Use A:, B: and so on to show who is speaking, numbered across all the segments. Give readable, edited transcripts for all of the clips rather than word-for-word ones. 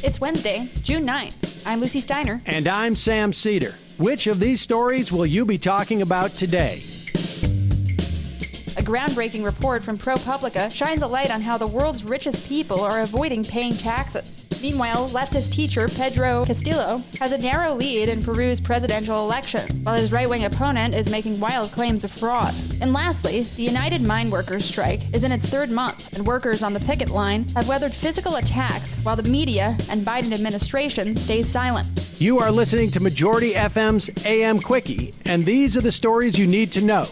A: It's Wednesday, June 9th. I'm Lucy Steiner.
B: And I'm Sam Cedar. Which of these stories will you be talking about today?
A: A groundbreaking report from ProPublica shines a light on how the world's richest people are avoiding paying taxes. Meanwhile, leftist teacher Pedro Castillo has a narrow lead in Peru's presidential election, while his right-wing opponent is making wild claims of fraud. And lastly, the United Mine Workers strike is in its third month, and workers on the picket line have weathered physical attacks while the media and Biden administration stays silent.
B: You are listening to Majority FM's AM Quickie, and these are the stories you need to know.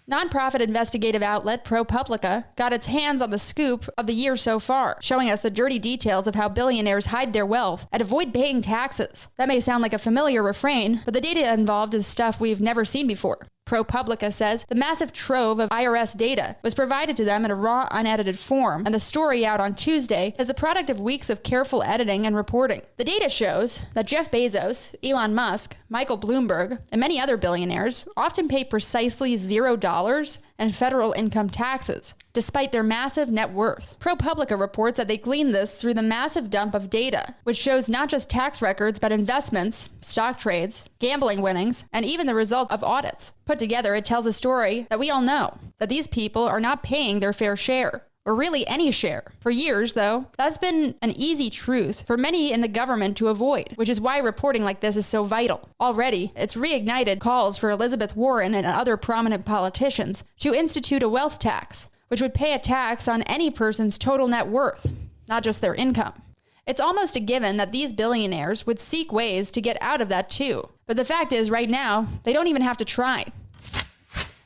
A: Nonprofit investigative outlet ProPublica got its hands on the scoop of the year so far, showing us the dirty details of how billionaires hide their wealth and avoid paying taxes. That may sound like a familiar refrain, but the data involved is stuff we've never seen before. ProPublica says the massive trove of IRS data was provided to them in a raw, unedited form, and the story out on Tuesday is the product of weeks of careful editing and reporting. The data shows that Jeff Bezos, Elon Musk, Michael Bloomberg, and many other billionaires often pay precisely $0 in federal income taxes, despite their massive net worth. ProPublica reports that they gleaned this through the massive dump of data, which shows not just tax records, but investments, stock trades, gambling winnings, and even the result of audits. Put together, it tells a story that we all know, that these people are not paying their fair share, or really any share. For years, though, that's been an easy truth for many in the government to avoid, which is why reporting like this is so vital. Already, it's reignited calls for Elizabeth Warren and other prominent politicians to institute a wealth tax, which would pay a tax on any person's total net worth, not just their income. It's almost a given that these billionaires would seek ways to get out of that too. But the fact is, right now, they don't even have to try.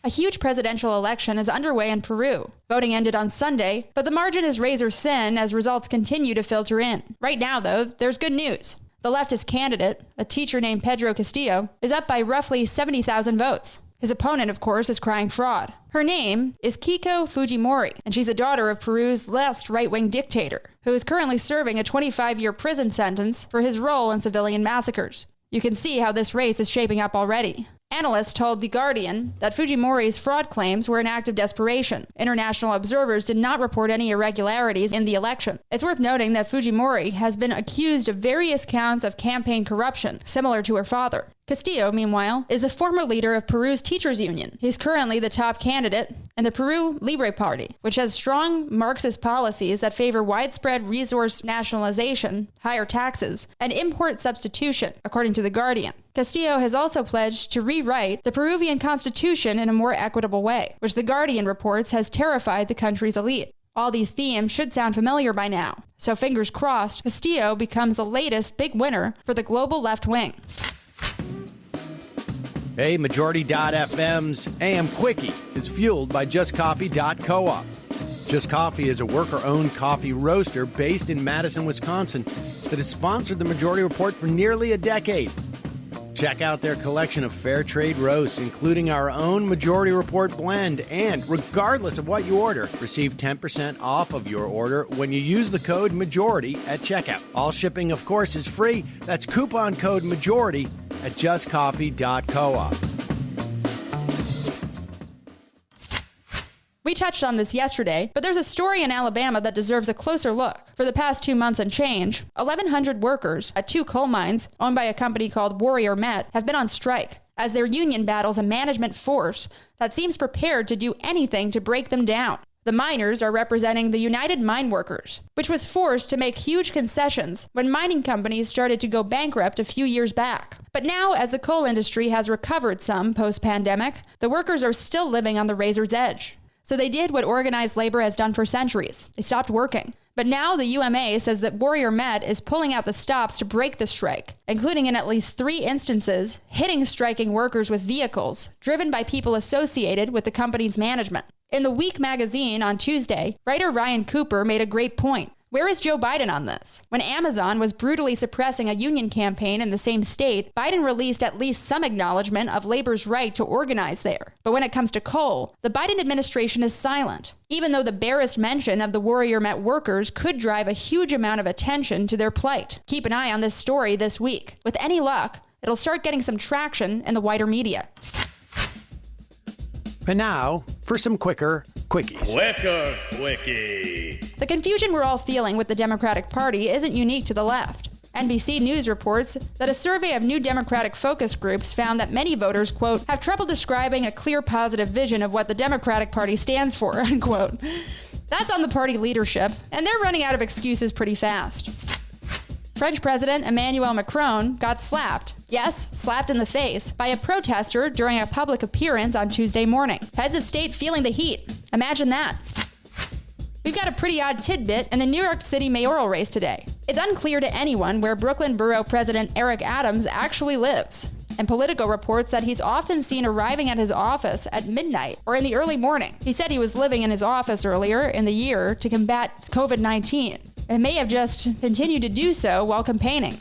A: A huge presidential election is underway in Peru. Voting ended on Sunday, but the margin is razor thin as results continue to filter in. Right now, though, there's good news. The leftist candidate, a teacher named Pedro Castillo, is up by roughly 70,000 votes. His opponent, of course, is crying fraud. Her name is Keiko Fujimori, and she's the daughter of Peru's last right-wing dictator, who is currently serving a 25-year prison sentence for his role in civilian massacres. You can see how this race is shaping up already. Analysts told The Guardian that Fujimori's fraud claims were an act of desperation. International observers did not report any irregularities in the election. It's worth noting that Fujimori has been accused of various counts of campaign corruption, similar to her father. Castillo, meanwhile, is a former leader of Peru's teachers union. He's currently the top candidate in the Peru Libre Party, which has strong Marxist policies that favor widespread resource nationalization, higher taxes, and import substitution, according to The Guardian. Castillo has also pledged to rewrite the Peruvian constitution in a more equitable way, which The Guardian reports has terrified the country's elite. All these themes should sound familiar by now, so fingers crossed, Castillo becomes the latest big winner for the global left wing.
B: Hey, Majority.fm's AM Quickie is fueled by JustCoffee.coop. Just Coffee is a worker-owned coffee roaster based in Madison, Wisconsin that has sponsored the Majority Report for nearly a decade. Check out their collection of fair trade roasts, including our own Majority Report blend, and regardless of what you order, receive 10% off of your order when you use the code MAJORITY at checkout. All shipping, of course, is free. That's coupon code MAJORITY at justcoffee.coop.
A: We touched on this yesterday, but there's a story in Alabama that deserves a closer look. For the past 2 months and change, 1,100 workers at 2 coal mines owned by a company called Warrior Met have been on strike as their union battles a management force that seems prepared to do anything to break them down. The miners are representing the United Mine Workers, which was forced to make huge concessions when mining companies started to go bankrupt a few years back. But now, as the coal industry has recovered some post-pandemic, the workers are still living on the razor's edge. So they did what organized labor has done for centuries. They stopped working. But now the UMA says that Warrior Met is pulling out the stops to break the strike, including in at least 3 instances, hitting striking workers with vehicles driven by people associated with the company's management. In the Week magazine on Tuesday, writer Ryan Cooper made a great point. Where is Joe Biden on this? When Amazon was brutally suppressing a union campaign in the same state, Biden released at least some acknowledgement of labor's right to organize there. But when it comes to coal, the Biden administration is silent, even though the barest mention of the Warrior Met workers could drive a huge amount of attention to their plight. Keep an eye on this story this week. With any luck, it'll start getting some traction in the wider media.
B: And now, for some quicker Quickies.
C: Quicker Quickie.
A: The confusion we're all feeling with the Democratic Party isn't unique to the left. NBC News reports that a survey of new Democratic focus groups found that many voters, quote, have trouble describing a clear positive vision of what the Democratic Party stands for, unquote. That's on the party leadership, and they're running out of excuses pretty fast. French President Emmanuel Macron got slapped, yes, slapped in the face, by a protester during a public appearance on Tuesday morning. Heads of state feeling the heat. Imagine that. We've got a pretty odd tidbit in the New York City mayoral race today. It's unclear to anyone where Brooklyn Borough President Eric Adams actually lives. And Politico reports that he's often seen arriving at his office at midnight or in the early morning. He said he was living in his office earlier in the year to combat COVID-19 and may have just continued to do so while campaigning.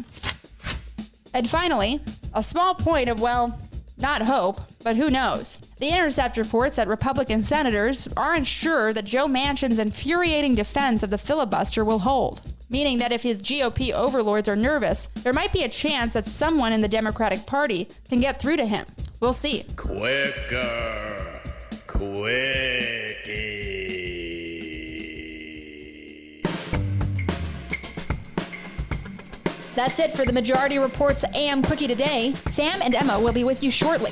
A: And finally, a small point of, well, not hope, but who knows? The Intercept reports that Republican senators aren't sure that Joe Manchin's infuriating defense of the filibuster will hold, meaning that if his GOP overlords are nervous, there might be a chance that someone in the Democratic Party can get through to him. We'll see.
C: Quicker Quickie.
A: That's it for the Majority Report's AM Quickie today. Sam and Emma will be with you shortly.